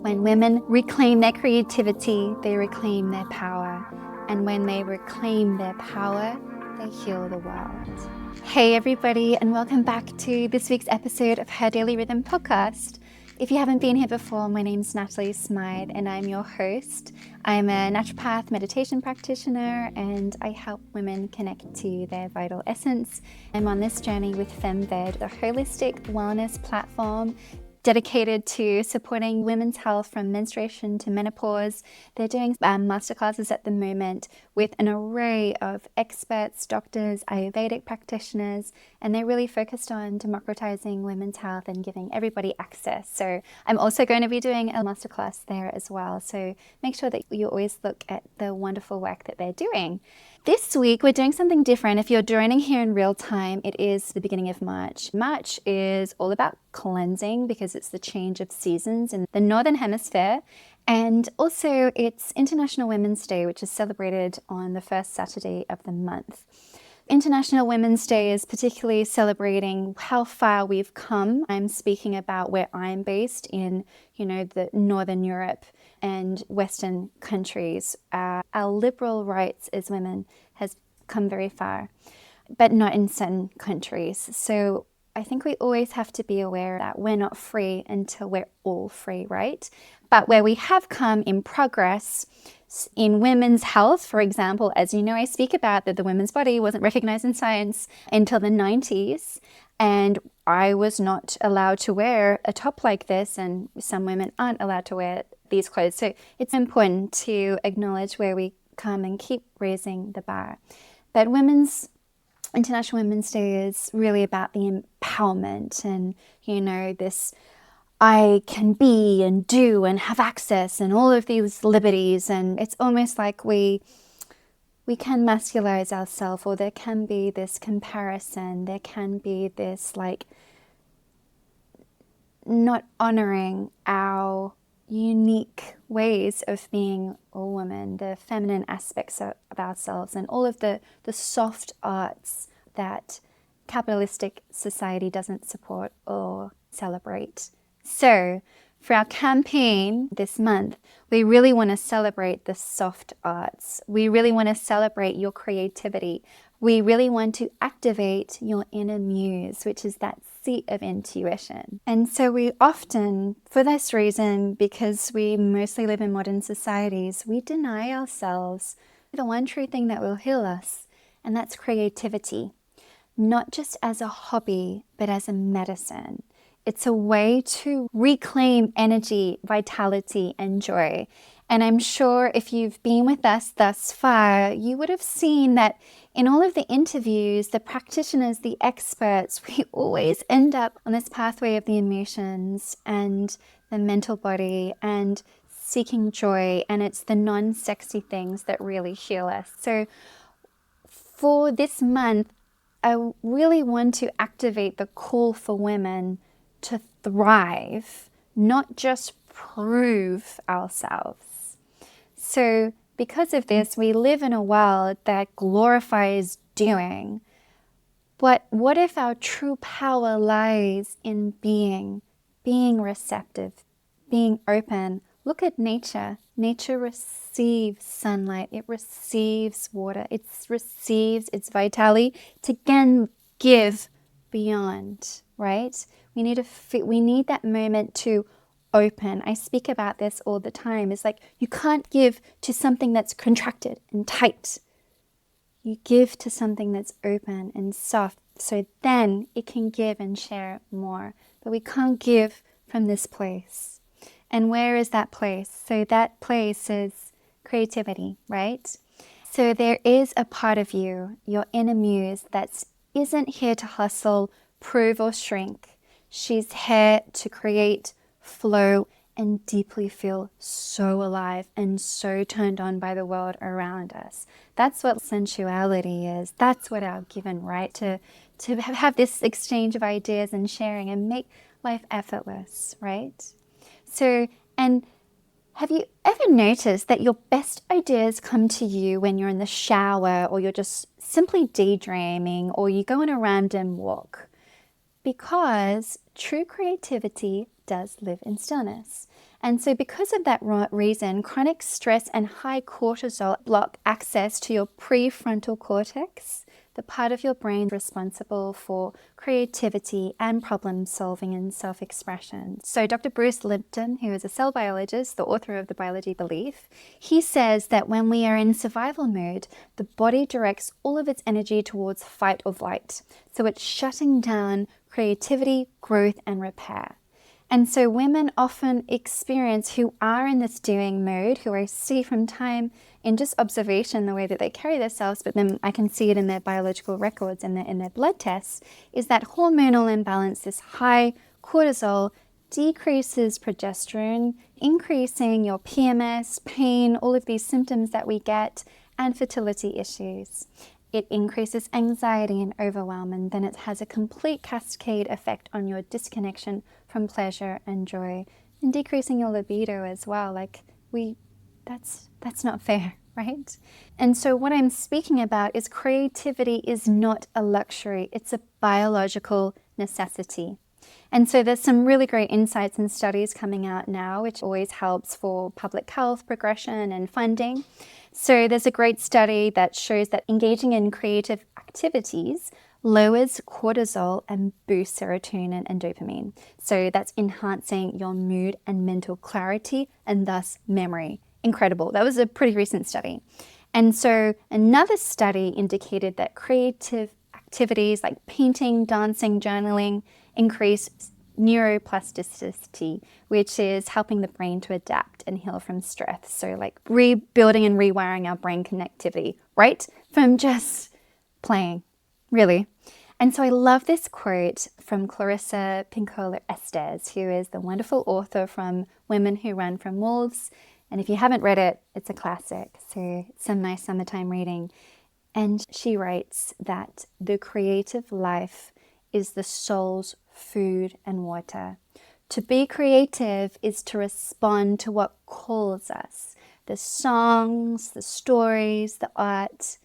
When women reclaim their creativity, they reclaim their power. And when they reclaim their power, they heal the world. Hey everybody, and welcome back to this week's episode of Her Daily Rhythm podcast. If you haven't been here before, my name's Natalie Smythe and I'm your host. I'm a naturopath meditation practitioner and I help women connect to their vital essence. I'm on this journey with FemVed, a holistic wellness platform dedicated to supporting women's health from menstruation to menopause. They're doing masterclasses at the moment with an array of experts, doctors, Ayurvedic practitioners, and they're really focused on democratizing women's health and giving everybody access. So I'm also going to be doing a masterclass there as well. So make sure that you always look at the wonderful work that they're doing. This week, we're doing something different. If you're joining here in real time, it is the beginning of March. March is all about cleansing because it's the change of seasons in the Northern Hemisphere. And also it's International Women's Day, which is celebrated on the first Saturday of the month. International Women's Day is particularly celebrating how far we've come. I'm speaking about where I'm based in, the Northern Europe and Western countries. Our liberal rights as women has come very far, but not in certain countries. So I think we always have to be aware that we're not free until we're all free, right? But where we have come in progress in women's health, for example, as you know, I speak about that the women's body wasn't recognized in science until the 90s. And I was not allowed to wear a top like this, and some women aren't allowed to wear these clothes. So it's important to acknowledge where we come and keep raising the bar. But International Women's Day is really about the empowerment and, this I can be and do and have access and all of these liberties. And it's almost like we can masculize ourselves, or there can be this comparison. There can be this not honoring our unique ways of being a woman, the feminine aspects of ourselves, and all of the soft arts that capitalistic society doesn't support or celebrate. So for our campaign this month, we really want to celebrate the soft arts. We really want to celebrate your creativity. We really want to activate your inner muse, which is that seat of intuition. And so we often, for this reason, because we mostly live in modern societies, we deny ourselves the one true thing that will heal us, and that's creativity. Not just as a hobby, but as a medicine. It's a way to reclaim energy, vitality, and joy. And I'm sure if you've been with us thus far, you would have seen that in all of the interviews, the practitioners, the experts, we always end up on this pathway of the emotions and the mental body and seeking joy. And it's the non-sexy things that really heal us. So for this month, I really want to activate the call for women to thrive, not just prove ourselves. So because of this, we live in a world that glorifies doing. But what if our true power lies in being receptive, being open? Look at nature. Nature receives sunlight. It receives water. It receives its vitality to again give beyond, right? We need that moment to open. I speak about this all the time. It's like you can't give to something that's contracted and tight. You give to something that's open and soft, so then it can give and share more. But we can't give from this place. And where is that place? So that place is creativity, right? So there is a part of you, your inner muse, that isn't here to hustle, prove, or shrink. She's here to create, flow, and deeply feel so alive and so turned on by the world around us. That's what sensuality is. That's what our given right to have this exchange of ideas and sharing and make life effortless, right? So, and have you ever noticed that your best ideas come to you when you're in the shower, or you're just simply daydreaming, or you go on a random walk? Because true creativity does live in stillness. And so because of that reason, chronic stress and high cortisol block access to your prefrontal cortex, the part of your brain responsible for creativity and problem solving and self-expression. So Dr. Bruce Lipton, who is a cell biologist, the author of The Biology Belief, he says that when we are in survival mode, the body directs all of its energy towards fight or flight. So it's shutting down creativity, growth, and repair. And so women often experience, who are in this doing mode, who I see from time in just observation, the way that they carry themselves, but then I can see it in their biological records and in their blood tests, is that hormonal imbalance, this high cortisol, decreases progesterone, increasing your PMS, pain, all of these symptoms that we get, and fertility issues. It increases anxiety and overwhelm, and then it has a complete cascade effect on your disconnection from pleasure and joy, and decreasing your libido as well. That's not fair, right? And so what I'm speaking about is creativity is not a luxury, it's a biological necessity. And so there's some really great insights and studies coming out now, which always helps for public health progression and funding. So there's a great study that shows that engaging in creative activities lowers cortisol and boosts serotonin and dopamine. So that's enhancing your mood and mental clarity and thus memory. Incredible. That was a pretty recent study. And so another study indicated that creative activities like painting, dancing, journaling increase neuroplasticity, which is helping the brain to adapt and heal from stress. So like rebuilding and rewiring our brain connectivity, right? From just playing, really. And so I love this quote from Clarissa Pinkola Estes, who is the wonderful author from Women Who Run from Wolves. And if you haven't read it, it's a classic. So it's some nice summertime reading. And she writes that the creative life is the soul's food and water. To be creative is to respond to what calls us. The songs, the stories, the art,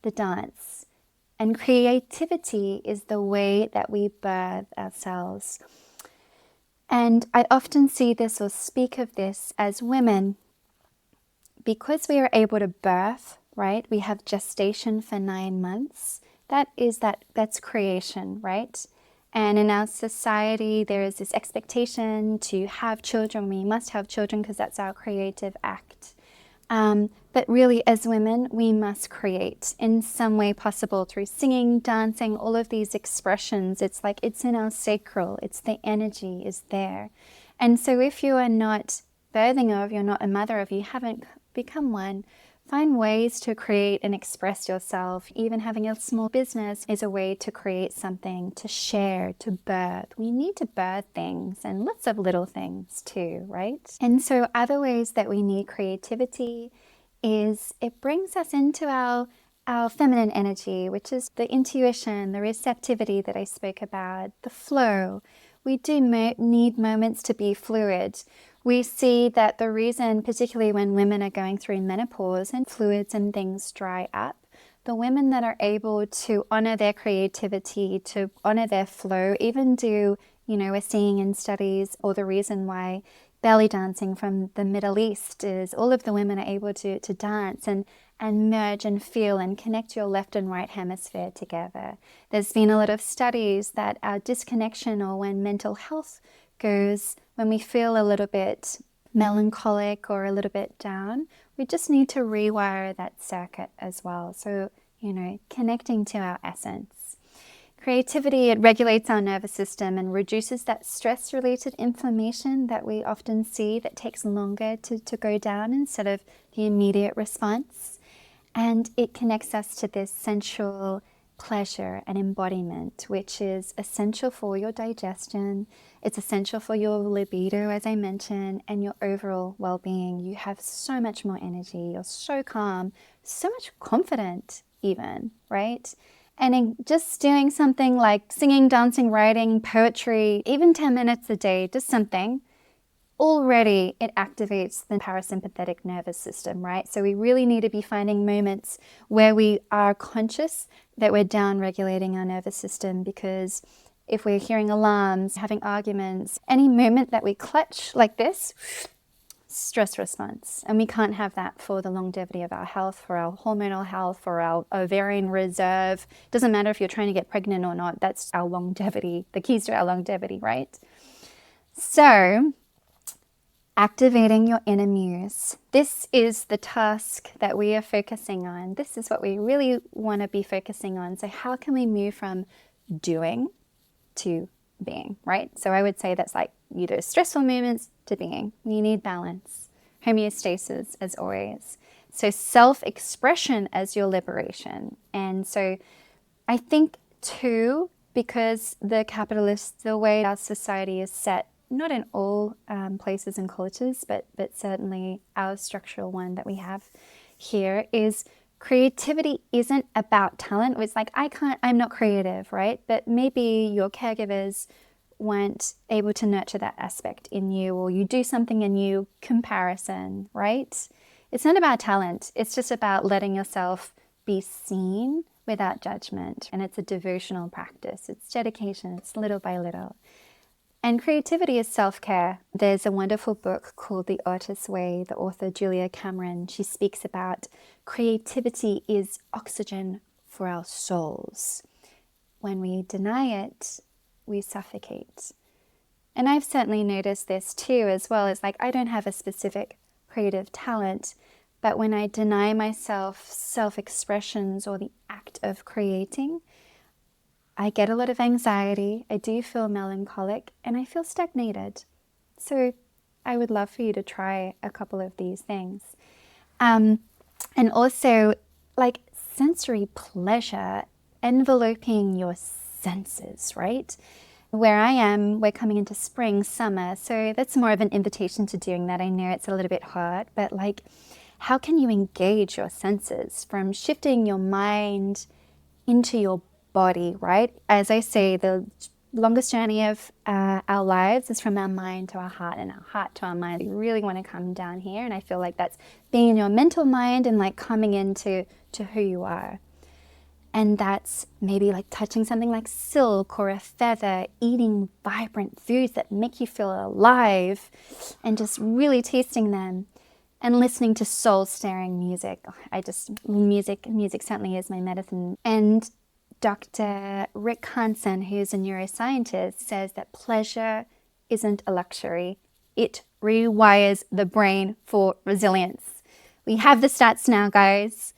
the dance. And creativity is the way that we birth ourselves. And I often see this or speak of this as women, because we are able to birth, right? We have gestation for 9 months. That's creation, right? And in our society, there is this expectation to have children. We must have children because that's our creative act. But really, as women, we must create in some way possible through singing, dancing, all of these expressions. It's like it's in our sacral. It's the energy is there. And so if you are not birthing of, you're not a mother of, you haven't become one, find ways to create and express yourself. Even having a small business is a way to create something, to share, to birth. We need to birth things and lots of little things too, right? And so other ways that we need creativity is it brings us into our feminine energy, which is the intuition, the receptivity that I spoke about, the flow. We do need moments to be fluid. We see that the reason, particularly when women are going through menopause and fluids and things dry up, the women that are able to honor their creativity, to honor their flow, even do, we're seeing in studies, or the reason why belly dancing from the Middle East is all of the women are able to dance and merge and feel and connect your left and right hemisphere together. There's been a lot of studies that our disconnection, or when mental health goes, when we feel a little bit melancholic or a little bit down, we just need to rewire that circuit as well. So, connecting to our essence. Creativity, it regulates our nervous system and reduces that stress-related inflammation that we often see that takes longer to go down instead of the immediate response. And it connects us to this sensual pleasure and embodiment, which is essential for your digestion. It's essential for your libido, as I mentioned, and your overall well-being. You have so much more energy. You're so calm, so much confident even, right? And in just doing something like singing, dancing, writing, poetry, even 10 minutes a day, just something, already it activates the parasympathetic nervous system, right? So we really need to be finding moments where we are conscious that we're down regulating our nervous system, because if we're hearing alarms, having arguments, any moment that we clutch like this, stress response. And we can't have that for the longevity of our health, for our hormonal health, for our ovarian reserve. Doesn't matter if you're trying to get pregnant or not, that's our longevity, the keys to our longevity, right? So, activating your inner muse. This is the task that we are focusing on. This is what we really want to be focusing on. So how can we move from doing to being, right? So I would say that's like those stressful moments to being. We need balance, homeostasis as always. So self-expression as your liberation. And so I think too, because the way our society is set, not in all places and cultures, but certainly our structural one that we have here, is creativity isn't about talent. It's like, I'm not creative, right? But maybe your caregivers weren't able to nurture that aspect in you, or you do something in you, comparison, right? It's not about talent. It's just about letting yourself be seen without judgment. And it's a devotional practice. It's dedication. It's little by little. And creativity is self-care. There's a wonderful book called The Artist's Way, the author Julia Cameron. She speaks about creativity is oxygen for our souls. When we deny it, we suffocate. And I've certainly noticed this too as well. It's like, I don't have a specific creative talent, but when I deny myself self-expressions or the act of creating, I get a lot of anxiety, I do feel melancholic, and I feel stagnated. So I would love for you to try a couple of these things. And also, like sensory pleasure enveloping your senses, right? Where I am, we're coming into spring, summer, so that's more of an invitation to doing that. I know it's a little bit hard, but like, how can you engage your senses from shifting your mind into your body, right? As I say, the longest journey of our lives is from our mind to our heart and our heart to our mind. You really want to come down here, and I feel like that's being in your mental mind and like coming into who you are. And that's maybe like touching something like silk or a feather, eating vibrant foods that make you feel alive, and just really tasting them, and listening to soul-stirring music. Music certainly is my medicine. And Dr. Rick Hansen, who's a neuroscientist, says that pleasure isn't a luxury. It rewires the brain for resilience. We have the stats now, guys.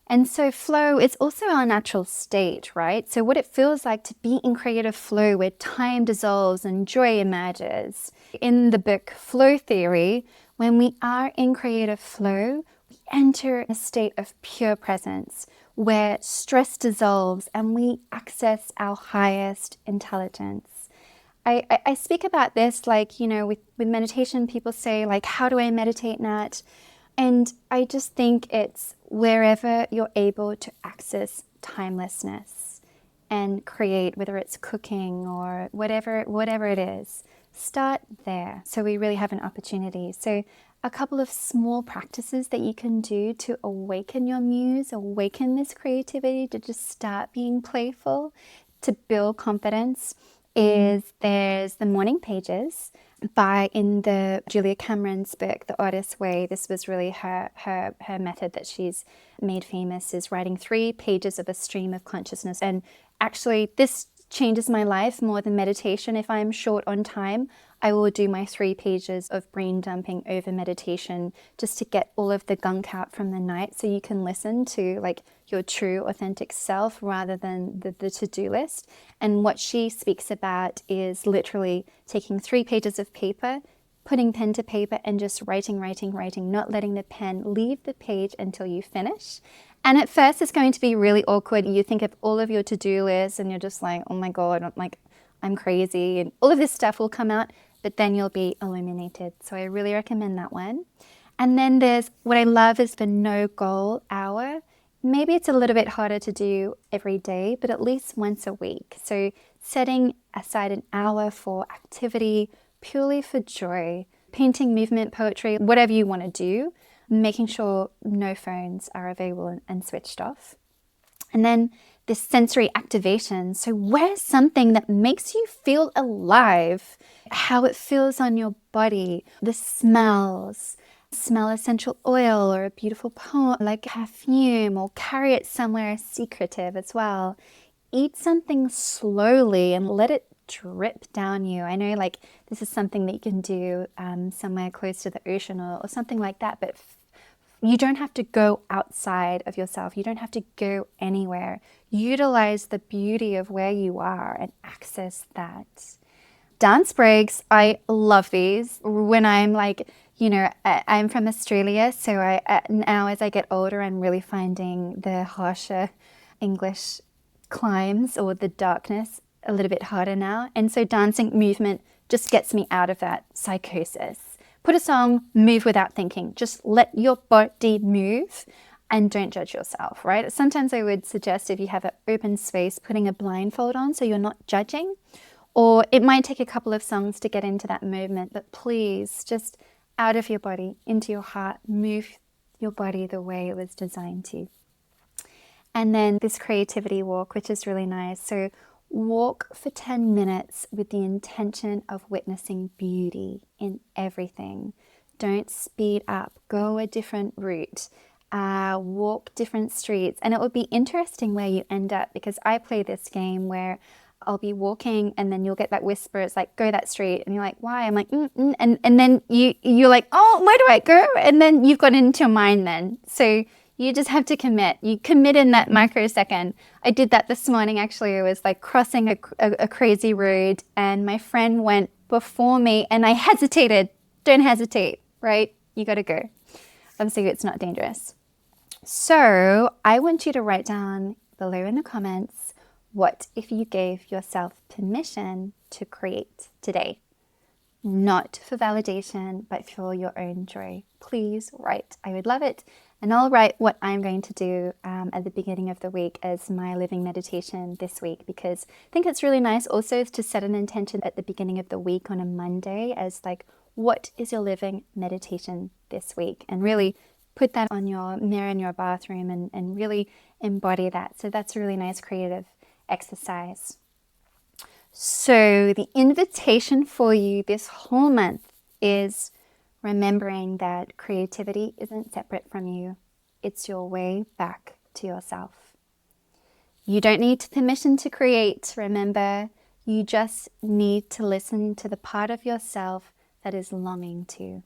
And so flow is also our natural state, right? So what it feels like to be in creative flow where time dissolves and joy emerges. In the book Flow Theory, when we are in creative flow, we enter a state of pure presence where stress dissolves and we access our highest intelligence. I speak about this like, with meditation, people say like, how do I meditate, Nat? And I just think it's wherever you're able to access timelessness and create, whether it's cooking or whatever it is, start there. So we really have an opportunity. So a couple of small practices that you can do to awaken your muse, awaken this creativity, to just start being playful, to build confidence, is there's the morning pages in the Julia Cameron's book, The Artist's Way. This was really her method that she's made famous, is writing 3 pages of a stream of consciousness. And actually, this changes my life more than meditation. If I'm short on time, I will do my 3 pages of brain dumping over meditation just to get all of the gunk out from the night, so you can listen to like your true authentic self rather than the to-do list. And what she speaks about is literally taking 3 pages of paper, putting pen to paper and just writing, not letting the pen leave the page until you finish. And at first it's going to be really awkward. You think of all of your to-do lists and you're just like, oh my God, I'm crazy, and all of this stuff will come out, but then you'll be illuminated. So I really recommend that one. And then there's, what I love is the no goal hour. Maybe it's a little bit harder to do every day, but at least once a week. So setting aside an hour for activity, purely for joy, painting, movement, poetry, whatever you want to do, making sure no phones are available and switched off. And then this sensory activation. So wear something that makes you feel alive, how it feels on your body, the smells, smell essential oil or a beautiful poem, like perfume, or carry it somewhere secretive as well. Eat something slowly and let it drip down you. I know like this is something that you can do somewhere close to the ocean or something like that, but you don't have to go outside of yourself. You don't have to go anywhere. Utilize the beauty of where you are and access that. Dance breaks, I love these. When I'm like, I'm from Australia, so now as I get older, I'm really finding the harsher English climes or the darkness a little bit harder now. And so dancing movement just gets me out of that psychosis. Put a song, move without thinking. Just let your body move and don't judge yourself, right? Sometimes I would suggest if you have an open space, putting a blindfold on so you're not judging. Or it might take a couple of songs to get into that movement, but please just out of your body, into your heart, move your body the way it was designed to. And then this creativity walk, which is really nice. So walk for 10 minutes with the intention of witnessing beauty in everything. Don't speed up, go a different route, walk different streets. And it will be interesting where you end up, because I play this game where I'll be walking and then you'll get that whisper. It's like, go that street. And you're like, why? I'm like, And then you're like, oh, where do I go? And then you've got into your mind then. So you just have to commit. You commit in that microsecond. I did that this morning, actually. I was like crossing a crazy road and my friend went before me and I hesitated. Don't hesitate, right? You got to go. Obviously, it's not dangerous. So I want you to write down below in the comments, what if you gave yourself permission to create today? Not for validation, but for your own joy. Please write. I would love it. And I'll write what I'm going to do at the beginning of the week as my living meditation this week, because I think it's really nice also to set an intention at the beginning of the week on a Monday as like, what is your living meditation this week? And really put that on your mirror in your bathroom and really embody that. So that's a really nice creative exercise. So the invitation for you this whole month is remembering that creativity isn't separate from you. It's your way back to yourself. You don't need permission to create, remember. You just need to listen to the part of yourself that is longing to.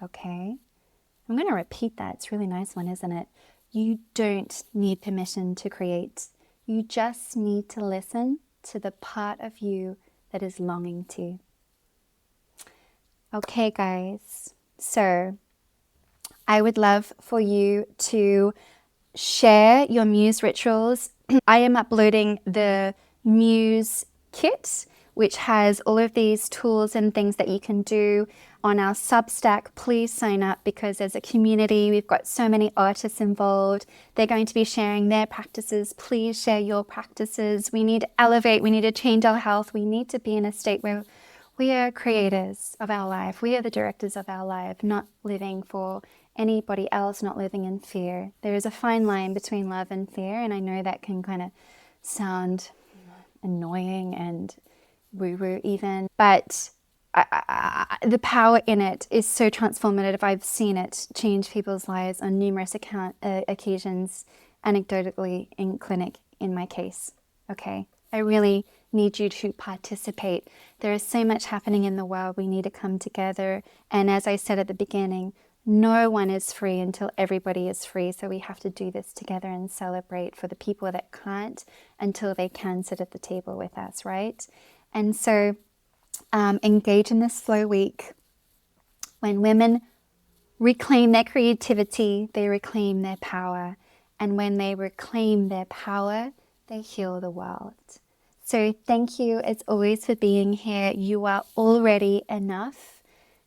Okay? I'm going to repeat that. It's a really nice one, isn't it? You don't need permission to create. You just need to listen to the part of you that is longing to. Okay, guys. So I would love for you to share your Muse rituals. I am uploading the Muse kit, which has all of these tools and things that you can do on our Substack. Please sign up, because as a community, we've got so many artists involved. They're going to be sharing their practices. Please share your practices. We need to elevate. We need to change our health. We need to be in a state where we are creators of our life. We are the directors of our life, not living for anybody else, not living in fear. There is a fine line between love and fear, and I know that can kind of sound annoying and woo-woo even, but the power in it is so transformative. I've seen it change people's lives on numerous occasions, anecdotally in clinic in my case. Okay, I really need you to participate. There is so much happening in the world. We need to come together. And as I said at the beginning, no one is free until everybody is free. So we have to do this together and celebrate for the people that can't until they can sit at the table with us, right? And so engage in this flow week. When women reclaim their creativity, they reclaim their power. And when they reclaim their power, they heal the world. So thank you as always for being here. You are already enough.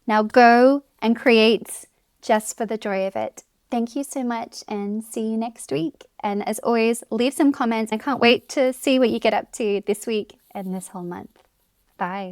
Now go and create just for the joy of it. Thank you so much and see you next week. And as always, leave some comments. I can't wait to see what you get up to this week and this whole month. Bye.